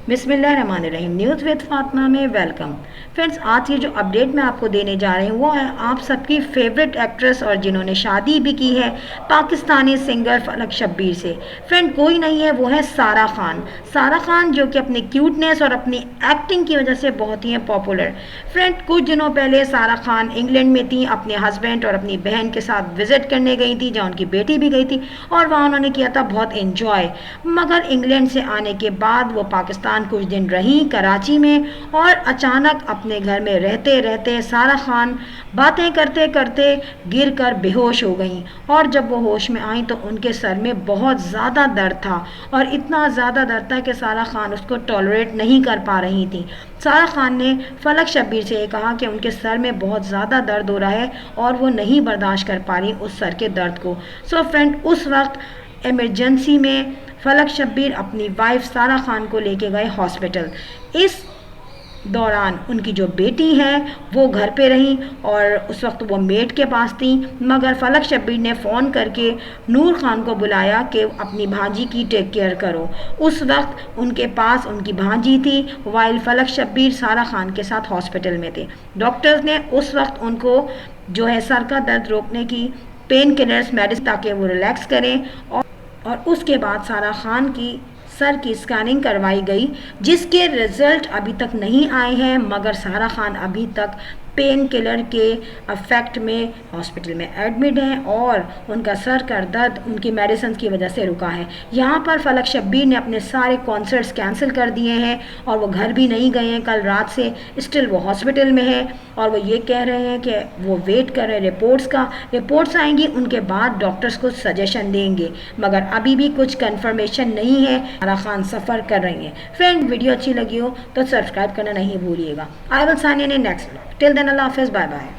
बिस्मिल्लाहिर्रहमानिर्रहीम। News with Fatima में welcome. Friends, आज ये जो अपडेट मैं आपको देने जा रही हूँ वो है आप सबकी फेवरेट एक्ट्रेस और जिन्होंने शादी भी की है पाकिस्तानी सिंगर फलक शब्बीर से। फ्रेंड, कोई नहीं है, वो है सारा खान। सारा खान जो कि अपनी क्यूटनेस और अपनी एक्टिंग की वजह से बहुत ही पॉपुलर। फ्रेंड, कुछ दिनों पहले सारा खान इंग्लैंड में थी, अपने हस्बैंड और अपनी बहन के साथ विजिट करने गई थी, जहाँ उनकी बेटी भी गई थी और वहाँ उन्होंने किया था बहुत इन्जॉय। मगर इंग्लैंड से आने के बाद वो पाकिस्तान कुछ दिन रही कराची में और अचानक अपने घर में रहते रहते सारा खान बातें करते करते गिर कर बेहोश हो गई। और जब वो होश में आई तो उनके सर में बहुत ज़्यादा दर्द था और इतना ज़्यादा दर्द था कि सारा खान उसको टॉलरेट नहीं कर पा रही थी। सारा खान ने फलक शब्बीर से ये कहा कि उनके सर में बहुत ज़्यादा दर्द हो रहा है और वो नहीं बर्दाश्त कर पा रही उस सर के दर्द को। सो फ्रेंड, उस वक्त इमरजेंसी में फलक शब्बीर अपनी वाइफ सारा खान को लेके गए हॉस्पिटल। इस दौरान उनकी जो बेटी है वो घर पे रही और उस वक्त वो मेड के पास थी। मगर फलक शब्बीर ने फ़ोन करके नूर खान को बुलाया कि अपनी भांजी की टेक केयर करो। उस वक्त उनके पास उनकी भांजी थी वाइल फलक शब्बीर सारा खान के साथ हॉस्पिटल में थे। डॉक्टर्स ने उस वक्त उनको जो है सर का दर्द रोकने की पेन किलर्स मेडिसिन ताकि वो रिलैक्स करें और उसके बाद सारा खान की सर की स्कैनिंग करवाई गई, जिसके रिज़ल्ट अभी तक नहीं आए हैं। मगर सारा खान अभी तक पेन किलर के अफेक्ट में हॉस्पिटल में एडमिट हैं और उनका सर का दर्द उनकी मेडिसिन की वजह से रुका है। यहाँ पर फलक शब्बीर ने अपने सारे कॉन्सर्ट्स कैंसिल कर दिए हैं और वो घर भी नहीं गए हैं कल रात से। स्टिल वो हॉस्पिटल में है और वो ये कह रहे हैं कि वो वेट कर रहे हैं रिपोर्ट्स का। रिपोर्ट्स आएंगी उनके बाद डॉक्टर्स को सजेशन देंगे, मगर अभी भी कुछ कन्फर्मेशन नहीं है। सारा खान सफ़र कर रही हैं। फ्रेंड, वीडियो अच्छी लगी हो तो सब्सक्राइब करना नहीं भूलिएगा। I will sign in next vlog. Till then अल्लाह हाफिज़, बाय बाय।